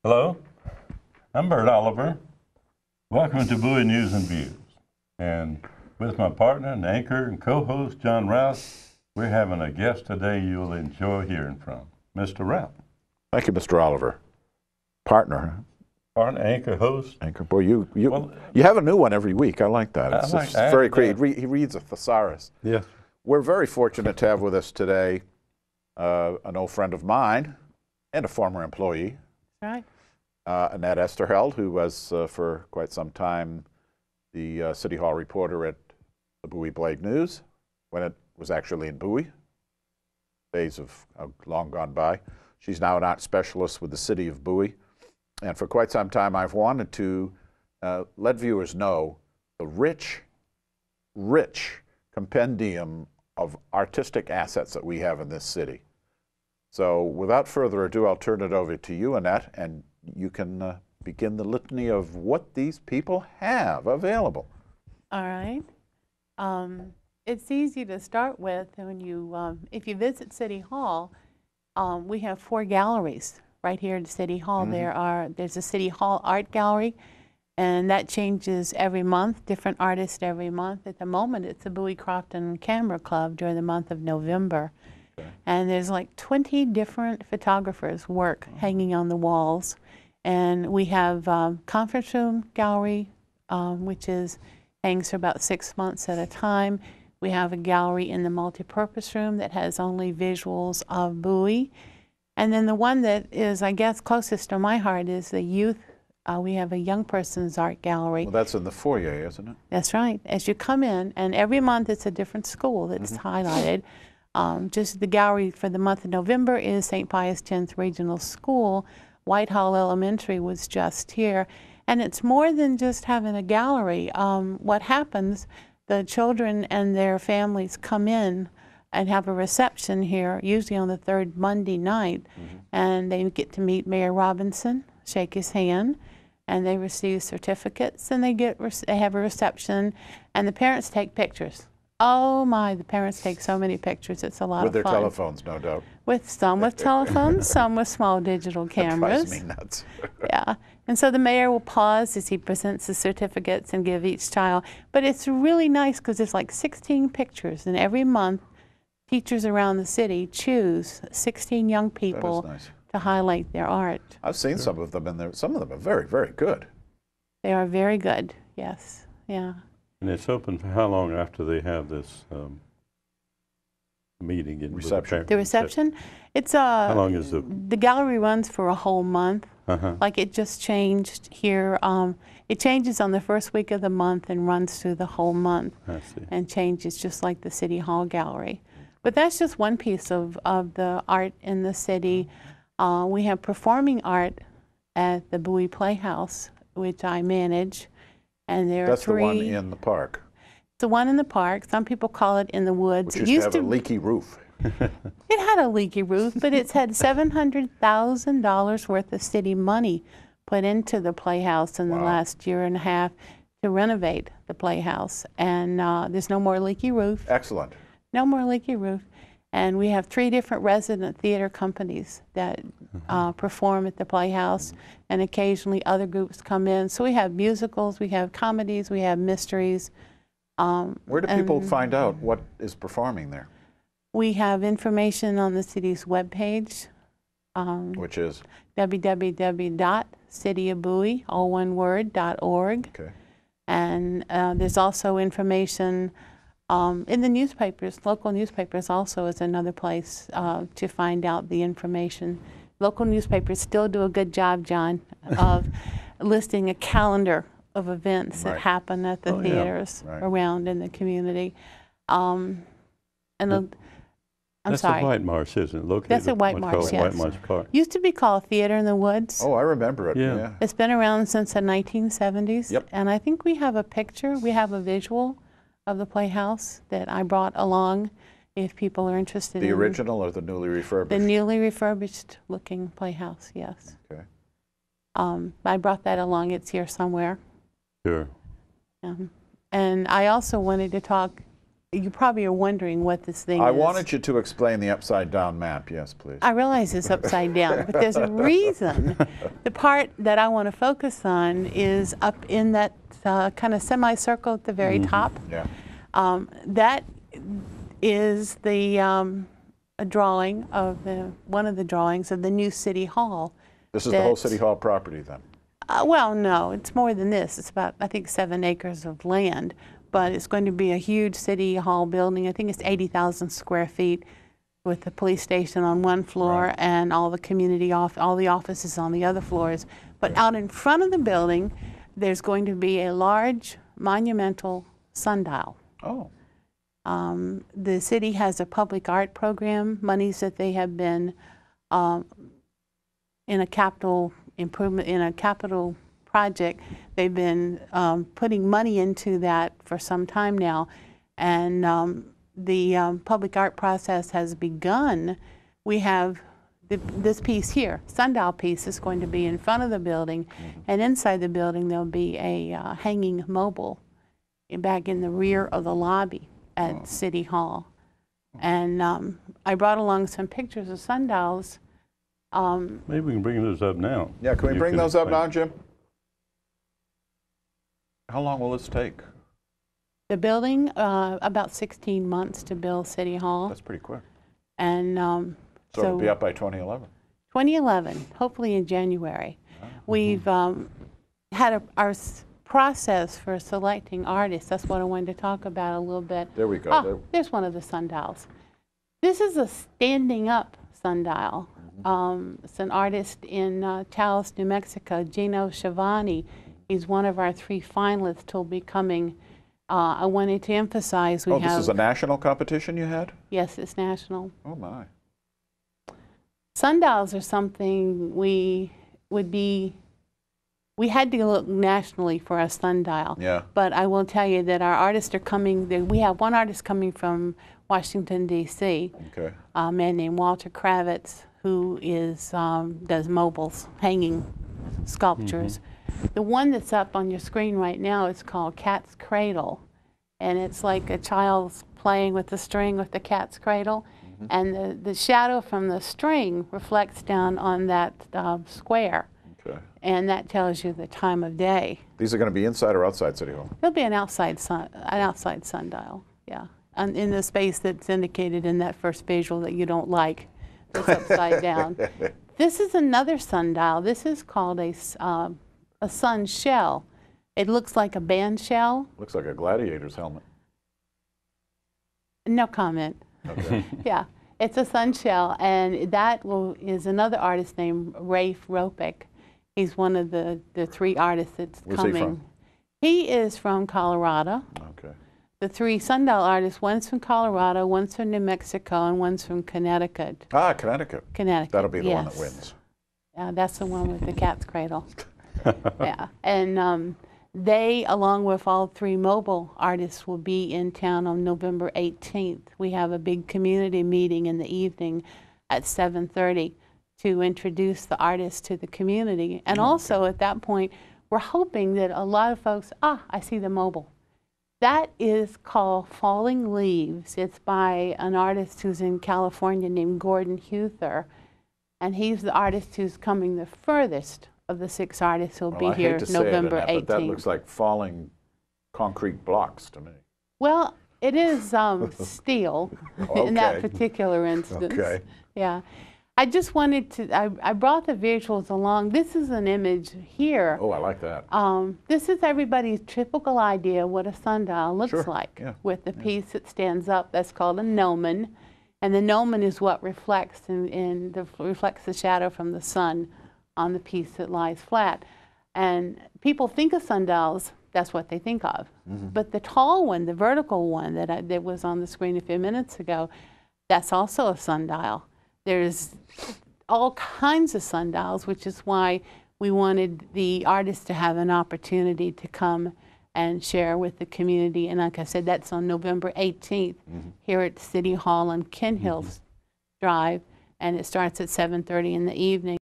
Hello, I'm Bert Oliver. Welcome to Bowie News and Views. And with my partner and anchor and co-host John Rouse, we're having a guest today you'll enjoy hearing from, Mr. Rouse. Thank you, Mr. Oliver. Partner. Partner, anchor, host. Anchor. Boy, you have a new one every week. I like that. It's very creative. He reads a thesaurus. Yes. We're very fortunate to have with us today an old friend of mine and a former employee. Right. Annette Esterheld, who was for quite some time the City Hall reporter at the Bowie Blade News when it was actually in Bowie. Days have long gone by. She's now an art specialist with the city of Bowie. And for quite some time, I've wanted to let viewers know the rich compendium of artistic assets that we have in this city. So without further ado, I'll turn it over to you, Annette, and you can begin the litany of what these people have available. All right. It's easy to start with when you, if you visit City Hall, we have 4 galleries right here at City Hall. Mm-hmm. There's a City Hall Art Gallery, and that changes every month, different artists every month. At the moment, it's the Bowie Crofton Camera Club during the month of November. Okay. And there's like 20 different photographers' work hanging on the walls. And we have conference room gallery, which hangs for about 6 months at a time. We have a gallery in the multipurpose room that has only visuals of Bowie. And then the one that is, I guess, closest to my heart is the youth. We have a young person's art gallery. Well, that's in the foyer, isn't it? That's right. As you come in, and every month it's a different school that's highlighted. Just the gallery for the month of November is St. Pius X Regional School. Whitehall Elementary was just here. And it's more than just having a gallery. What happens, the children and their families come in and have a reception here, usually on the 3rd Monday night. And they get to meet Mayor Robinson, shake his hand, and they receive certificates, and they have a reception, and the parents take pictures. Oh my, the parents take so many pictures. It's a lot of fun. With their telephones, no doubt. With some with telephones, some with small digital cameras. That drives me nuts. Yeah. And so the mayor will pause as he presents the certificates and give each child. But it's really nice because there's like 16 pictures, and every month teachers around the city choose 16 young people to highlight their art. I've seen some of them in there. Some of them are very, very good. They are very good, yes. Yeah. And it's open for how long after they have this meeting? Reception. The reception? It's how long is the gallery runs for a whole month. Like it just changed here. It changes on the first week of the month and runs through the whole month. I see. And changes just like the City Hall Gallery. But that's just one piece of the art in the city. We have performing art at the Bowie Playhouse, which I manage. And there That's are 3. the one in the park. The one in the park. Some people call it in the woods. Which used to have a leaky roof. It had a leaky roof, but it's had $700,000 worth of city money put into the Playhouse in the last year and a half to renovate the Playhouse. And there's no more leaky roof. Excellent. No more leaky roof. And we have 3 different resident theater companies that perform at the Playhouse, and occasionally other groups come in. So we have musicals, we have comedies, we have mysteries. Where do people find out what is performing there? We have information on the city's webpage, which is www.cityofbowie, all one word, .org. Okay. And there's also information in the newspapers. Local newspapers also is another place to find out the information. Local newspapers still do a good job, John, of listing a calendar of events that happen at the theaters around in the community. That's the White Marsh, isn't it? Located that's at White Marsh, yes. White Marsh Park. Used to be called Theater in the Woods. Oh, I remember it. Yeah. It's been around since the 1970s. Yep. And I think we have a picture, we have a visual of the Playhouse that I brought along if people are interested in. The original or the newly refurbished? The newly refurbished looking Playhouse, yes. Okay. I brought that along. It's here somewhere. Sure. And I also wanted to talk you probably are wondering what this thing I is. wanted you to explain the upside-down map. Yes, please. I realize it's upside down, but there's a reason. The part that I want to focus on is up in that kind of semicircle at the very top. Yeah. That is the a drawing of one of the drawings of the new City Hall. This is the whole City Hall property, then? Well, no, it's more than this. It's about, I think, 7 acres of land, but it's going to be a huge City Hall building. I think it's 80,000 square feet with the police station on one floor Right. and all the community all the offices on the other floors. But out in front of the building, there's going to be a large monumental sundial. Oh. The city has a public art program, monies that they have been in a capital improvement, in a capital project. They've been putting money into that for some time now, and the public art process has begun. We have this piece here, sundial piece, is going to be in front of the building, and inside the building there'll be a hanging mobile back in the rear of the lobby at City Hall. And I brought along some pictures of sundials. Maybe we can bring those up now. Yeah, can we You bring those up explain. now, Jim? How long will this take? The building, about 16 months to build City Hall. That's pretty quick. And So it'll be up by 2011. 2011, hopefully in January. We've had our process for selecting artists. That's what I wanted to talk about a little bit. There we go. Oh, there's one of the sundials. This is a standing up sundial. It's an artist in Taos, New Mexico, Gino Schiavone. He's one of our 3 finalists who'll be coming. I wanted to emphasize we have... this is a national competition you had? Yes, it's national. Oh, my. Sundials are something we had to look nationally for a sundial. Yeah. But I will tell you that our artists are coming. We have one artist coming from Washington, D.C., Okay. a man named Walter Kravitz, who is does mobiles, hanging sculptures. The one that's up on your screen right now is called Cat's Cradle, and it's like a child's playing with the string with the cat's cradle, and the shadow from the string reflects down on that square, Okay. and that tells you the time of day. These are going to be inside or outside City Hall? There'll be an outside sundial, yeah, and in the space that's indicated in that first visual that you don't like, that's upside down. This is another sundial. This is called a sun shell. It looks like a band shell. Looks like a gladiator's helmet. No comment. Okay. Yeah, it's a sun shell, and that is another artist named Rafe Ropek. He's one of the 3 artists that's Where's coming. he from? He is from Colorado. Okay. The 3 sundial artists, one's from Colorado, one's from New Mexico, and one's from Connecticut. Ah, Connecticut. Connecticut. That'll be the one that yes. wins. That's the one with the cat's cradle. Yeah, and they, along with all 3 mobile artists, will be in town on November 18th. We have a big community meeting in the evening at 7:30 to introduce the artists to the community. And also at that point, we're hoping that a lot of folks, I see the mobile. That is called Falling Leaves. It's by an artist who's in California named Gordon Huther, and he's the artist who's coming the furthest of the 6 artists who'll Well, be I here hate to say November it, Annette, 18th. but that looks like falling concrete blocks to me. Well, it is steel in that Okay. particular instance. Okay. Yeah. I just wanted to, I brought the visuals along. This is an image here. Oh, I like that. This is everybody's typical idea what a sundial looks Sure, like, yeah, with the piece that stands up. That's called a gnomon, and the gnomon is what reflects reflects the shadow from the sun on the piece that lies flat. And people think of sundials, that's what they think of. But the tall one, the vertical one that was on the screen a few minutes ago, that's also a sundial. There's all kinds of sundials, which is why we wanted the artists to have an opportunity to come and share with the community. And like I said, that's on November 18th here at City Hall on Ken Hills Drive, and it starts at 7:30 in the evening.